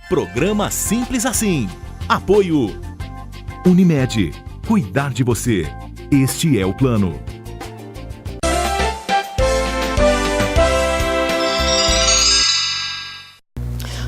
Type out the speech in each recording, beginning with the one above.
Programa Simples Assim. Apoio Unimed. Cuidar de você. Este é o plano.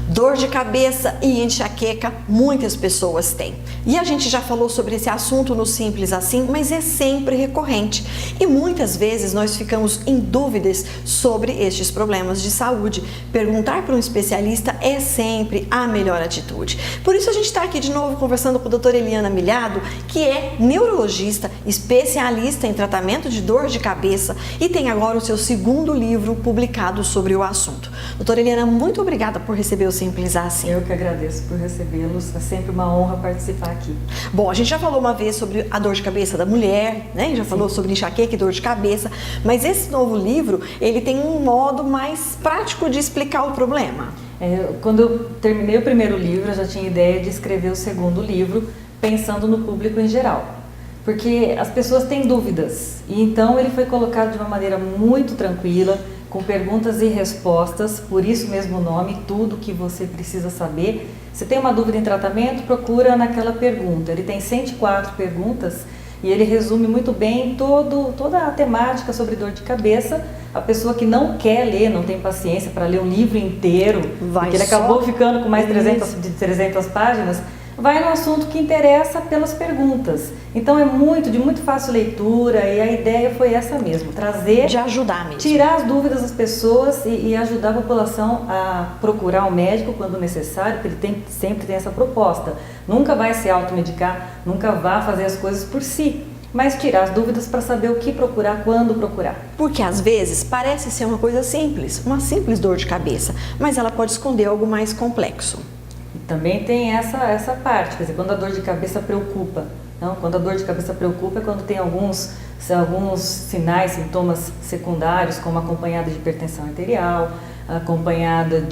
Dor de cabeça e enxaqueca muitas pessoas têm. E a gente já falou sobre esse assunto no Simples Assim, mas é sempre recorrente. E muitas vezes nós ficamos em dúvidas sobre estes problemas de saúde. Perguntar para um especialista é sempre a melhor atitude. Por isso a gente está aqui de novo conversando com a doutora Eliana Milhado, que é neurologista, especialista em tratamento de dor de cabeça e tem agora o seu segundo livro publicado sobre o assunto. Doutora Eliana, muito obrigada por receber o Simples Assim. Eu que agradeço por recebê-los, é sempre uma honra participar aqui. Bom, a gente já falou uma vez sobre a dor de cabeça da mulher, né? Já falou sobre enxaqueca e dor de cabeça, mas esse novo livro, ele tem um modo mais prático de explicar o problema. Quando eu terminei o primeiro livro, eu já tinha ideia de escrever o segundo livro, pensando no público em geral. Porque as pessoas têm dúvidas, e então ele foi colocado de uma maneira muito tranquila, com perguntas e respostas, por isso mesmo o nome, tudo que você precisa saber. Se tem uma dúvida em tratamento, procura naquela pergunta. Ele tem 104 perguntas e ele resume muito bem toda a temática sobre dor de cabeça. A pessoa que não quer ler, não tem paciência para ler um livro inteiro, porque ele acabou ficando com mais de 300 páginas, vai no assunto que interessa pelas perguntas. Então é de muito fácil leitura e a ideia foi essa mesmo, trazer, de ajudar mesmo, tirar as dúvidas das pessoas e ajudar a população a procurar um médico quando necessário, porque ele sempre tem essa proposta. Nunca vai se automedicar, nunca vá fazer as coisas por si, mas tirar as dúvidas para saber o que procurar, quando procurar. Porque às vezes parece ser uma coisa simples, uma simples dor de cabeça, mas ela pode esconder algo mais complexo. Também tem essa parte, quer dizer, quando a dor de cabeça preocupa. Não? Quando a dor de cabeça preocupa é quando tem alguns sinais, sintomas secundários, como acompanhada de hipertensão arterial, acompanhada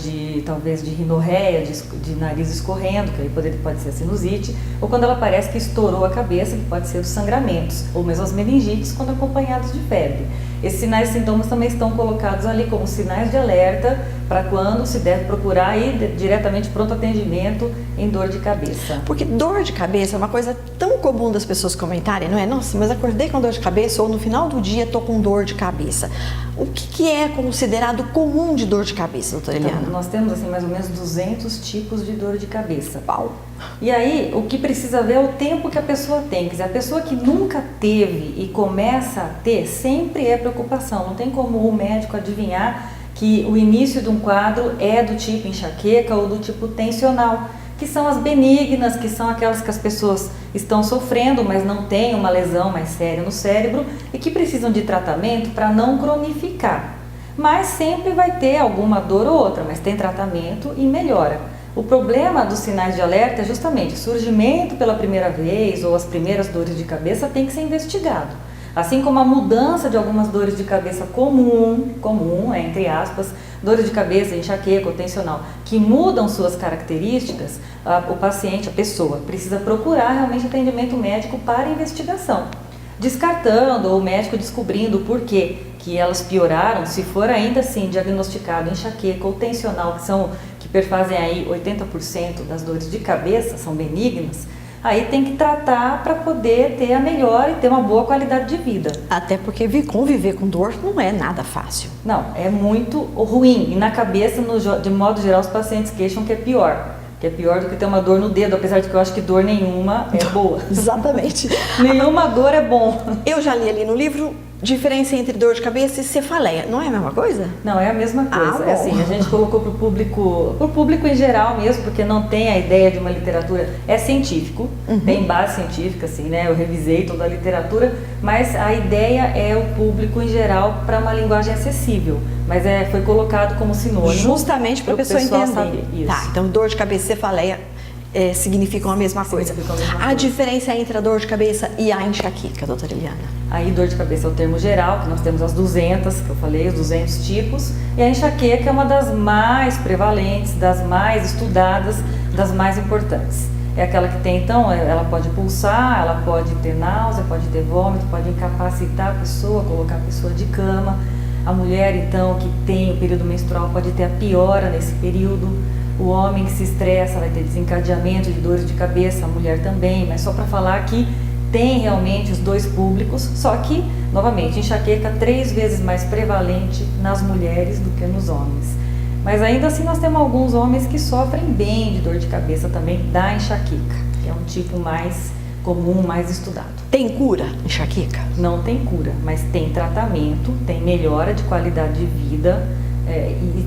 talvez de rinorreia, de nariz escorrendo, que aí pode ser a sinusite, ou quando ela parece que estourou a cabeça, que pode ser os sangramentos, ou mesmo as meningites, quando acompanhados de febre. Esses sinais e sintomas também estão colocados ali como sinais de alerta para quando se deve procurar ir diretamente pronto atendimento em dor de cabeça. Porque dor de cabeça é uma coisa tão comum das pessoas comentarem, não é? Nossa, mas acordei com dor de cabeça ou no final do dia estou com dor de cabeça. O que é considerado comum de dor de cabeça, doutora Eliana? Então, nós temos assim mais ou menos 200 tipos de dor de cabeça. Uau! E aí, o que precisa ver é o tempo que a pessoa tem. Quer dizer, a pessoa que nunca teve e começa a ter, sempre é preocupação. Não tem como o médico adivinhar que o início de um quadro é do tipo enxaqueca ou do tipo tensional, que são as benignas, que são aquelas que as pessoas estão sofrendo, mas não têm uma lesão mais séria no cérebro e que precisam de tratamento para não cronificar. Mas sempre vai ter alguma dor ou outra, mas tem tratamento e melhora. O problema dos sinais de alerta é justamente o surgimento pela primeira vez ou as primeiras dores de cabeça tem que ser investigado. Assim como a mudança de algumas dores de cabeça comum, entre aspas, dores de cabeça, enxaqueca ou tensional, que mudam suas características, o paciente, a pessoa, precisa procurar realmente atendimento médico para investigação. Descartando ou o médico descobrindo o porquê que elas pioraram, se for ainda assim diagnosticado enxaqueca ou tensional, que perfazem aí 80% das dores de cabeça, são benignas, aí tem que tratar para poder ter a melhor e ter uma boa qualidade de vida. Até porque conviver com dor não é nada fácil. Não, é muito ruim. E na cabeça, de modo geral, os pacientes queixam que é pior. Que é pior do que ter uma dor no dedo, apesar de que eu acho que dor nenhuma é boa. Exatamente. Nenhuma dor é bom. Eu já li ali no livro diferença entre dor de cabeça e cefaleia. Não é a mesma coisa? Não, é a mesma coisa. É assim, a gente colocou para o público em geral mesmo, porque não tem a ideia de uma literatura. É científico, tem base científica, assim, né? Eu revisei toda a literatura, mas a ideia é o público em geral para uma linguagem acessível. Mas foi colocado como sinônimo. Justamente para a pessoa entender. Saber. Isso. Tá, então dor de cabeça e cefaleia significam a mesma coisa. A diferença entre a dor de cabeça e a enxaqueca, doutora Eliana? Aí dor de cabeça é o termo geral, que nós temos as 200, que eu falei, os 200 tipos, e a enxaqueca é uma das mais prevalentes, das mais estudadas, das mais importantes. É aquela que tem, então, ela pode pulsar, ela pode ter náusea, pode ter vômito, pode incapacitar a pessoa, colocar a pessoa de cama. A mulher, então, que tem o período menstrual pode ter a piora nesse período. O homem que se estressa vai ter desencadeamento de dores de cabeça, a mulher também, mas só para falar que tem realmente os dois públicos, só que, novamente, enxaqueca 3 vezes mais prevalente nas mulheres do que nos homens. Mas ainda assim nós temos alguns homens que sofrem bem de dor de cabeça também da enxaqueca, que é um tipo mais comum, mais estudado. Tem cura, enxaqueca? Não tem cura, mas tem tratamento, tem melhora de qualidade de vida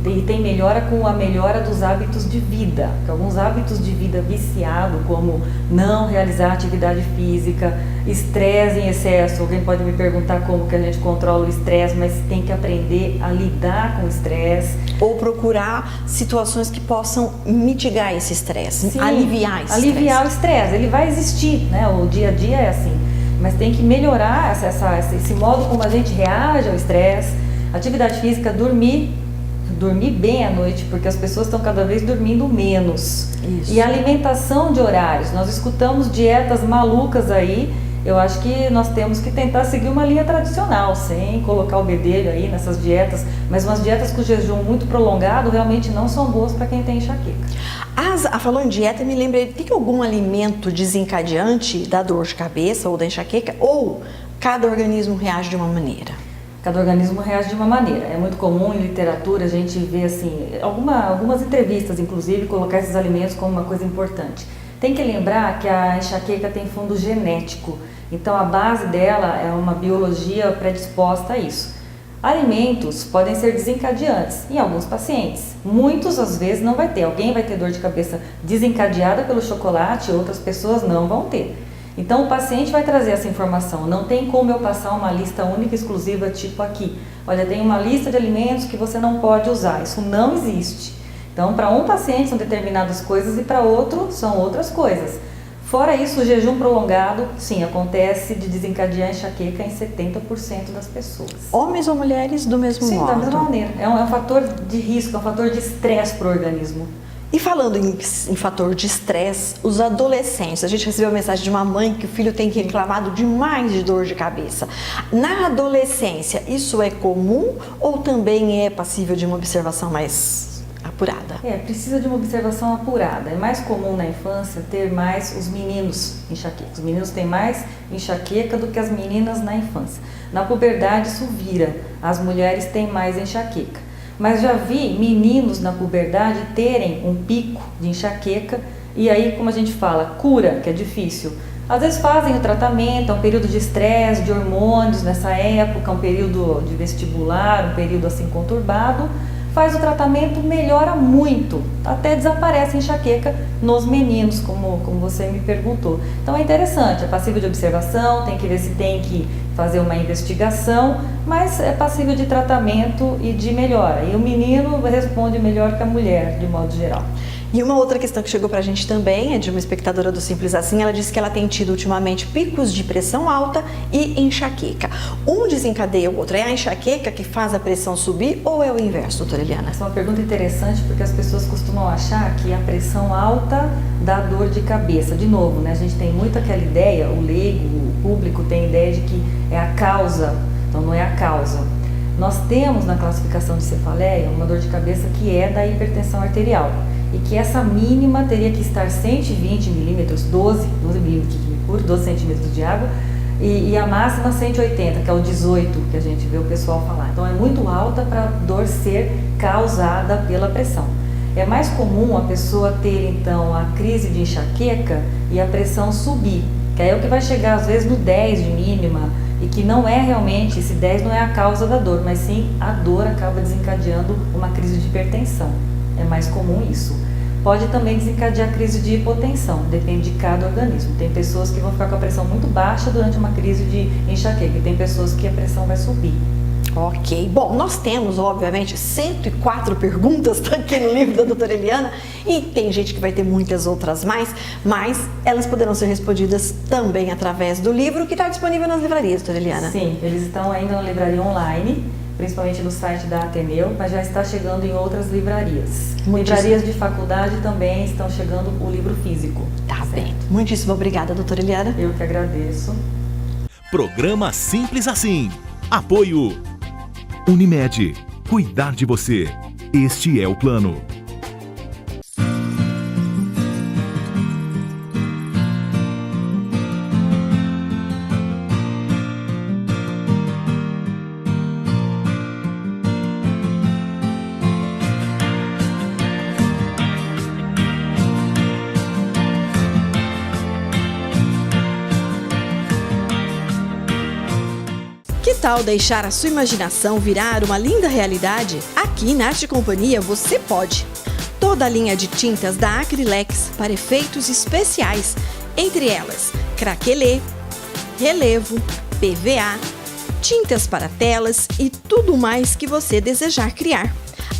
e tem melhora com a melhora dos hábitos de vida. Porque alguns hábitos de vida viciado, como não realizar atividade física, estresse em excesso. Alguém pode me perguntar como que a gente controla o estresse, mas tem que aprender a lidar com o estresse. Ou procurar situações que possam mitigar esse estresse, aliviar esse aliviar o estresse. Ele vai existir, né? O dia a dia é assim. Mas tem que melhorar esse modo como a gente reage ao estresse. Atividade física, dormir bem à noite, porque as pessoas estão cada vez dormindo menos. Isso. E alimentação de horários. Nós escutamos dietas malucas aí. Eu acho que nós temos que tentar seguir uma linha tradicional, sem colocar o bedelho aí nessas dietas, mas umas dietas com jejum muito prolongado realmente não são boas para quem tem enxaqueca. Falou em dieta, me lembrei, tem algum alimento desencadeante da dor de cabeça ou da enxaqueca? Ou cada organismo reage de uma maneira? Cada organismo reage de uma maneira. É muito comum em literatura a gente ver assim, algumas entrevistas, inclusive, colocar esses alimentos como uma coisa importante. Tem que lembrar que a enxaqueca tem fundo genético, então a base dela é uma biologia predisposta a isso. Alimentos podem ser desencadeantes em alguns pacientes. Muitos, às vezes, não vai ter. Alguém vai ter dor de cabeça desencadeada pelo chocolate, outras pessoas não vão ter. Então, o paciente vai trazer essa informação. Não tem como eu passar uma lista única, exclusiva, tipo aqui. Olha, tem uma lista de alimentos que você não pode usar. Isso não existe. Então, para um paciente são determinadas coisas e para outro são outras coisas. Fora isso, o jejum prolongado, sim, acontece de desencadear enxaqueca em 70% das pessoas. Homens ou mulheres do mesmo modo? Sim, da mesma maneira. É um fator de risco, é um fator de estresse para o organismo. E falando em fator de estresse, os adolescentes, a gente recebeu a mensagem de uma mãe que o filho tem reclamado demais de dor de cabeça. Na adolescência, isso é comum ou também é passível de uma observação mais apurada? Precisa de uma observação apurada. É mais comum na infância ter mais os meninos enxaqueca. Os meninos têm mais enxaqueca do que as meninas na infância. Na puberdade isso vira, as mulheres têm mais enxaqueca. Mas já vi meninos na puberdade terem um pico de enxaqueca e aí, como a gente fala, cura, que é difícil. Às vezes fazem o tratamento, é um período de estresse, de hormônios nessa época, um período de vestibular, um período assim conturbado. Faz o tratamento, melhora muito, até desaparece a enxaqueca nos meninos, como você me perguntou. Então é interessante, é passível de observação, tem que ver se tem que fazer uma investigação, mas é passível de tratamento e de melhora. E o menino responde melhor que a mulher, de modo geral. E uma outra questão que chegou pra gente também é de uma espectadora do Simples Assim. Ela disse que ela tem tido ultimamente picos de pressão alta e enxaqueca. Um desencadeia o outro. É a enxaqueca que faz a pressão subir ou é o inverso, doutora Eliana? Essa é uma pergunta interessante porque as pessoas costumam achar que a pressão alta dá dor de cabeça. De novo, né? A gente tem muito aquela ideia, o leigo, o público tem a ideia de que é a causa. Então não é a causa. Nós temos na classificação de cefaleia uma dor de cabeça que é da hipertensão arterial. E que essa mínima teria que estar 120 milímetros, 12 milímetros de mercúrio, 12 centímetros de água, e a máxima 180, que é o 18 que a gente vê o pessoal falar. Então é muito alta para a dor ser causada pela pressão. É mais comum a pessoa ter então a crise de enxaqueca e a pressão subir, que aí é o que vai chegar às vezes no 10 de mínima, e que não é realmente, esse 10 não é a causa da dor, mas sim a dor acaba desencadeando uma crise de hipertensão. É mais comum isso. Pode também desencadear crise de hipotensão, depende de cada organismo. Tem pessoas que vão ficar com a pressão muito baixa durante uma crise de enxaqueca e tem pessoas que a pressão vai subir. Ok, bom, nós temos, obviamente, 104 perguntas aqui no livro da doutora Eliana e tem gente que vai ter muitas outras mais, mas elas poderão ser respondidas também através do livro que está disponível nas livrarias, doutora Eliana. Sim, eles estão ainda na livraria online, principalmente no site da Ateneu, mas já está chegando em outras livrarias. Livrarias de faculdade também estão chegando o livro físico. Tá bem. Muitíssimo obrigada, doutora Eliana. Eu que agradeço. Programa Simples Assim. Apoio Unimed. Cuidar de você. Este é o plano. tal deixar a sua imaginação virar uma linda realidade? Aqui na Arte Companhia você pode. Toda a linha de tintas da Acrylex para efeitos especiais, entre elas craquelê, relevo, PVA, tintas para telas e tudo mais que você desejar criar.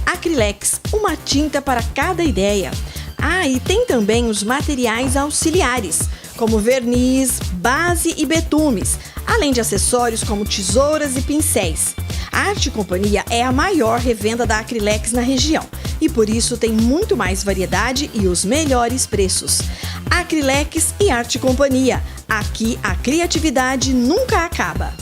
Acrylex, uma tinta para cada ideia. Ah, e tem também os materiais auxiliares, como verniz, base e betumes, além de acessórios como tesouras e pincéis. A Arte Companhia é a maior revenda da Acrylex na região e por isso tem muito mais variedade e os melhores preços. Acrylex e Arte Companhia. Aqui a criatividade nunca acaba.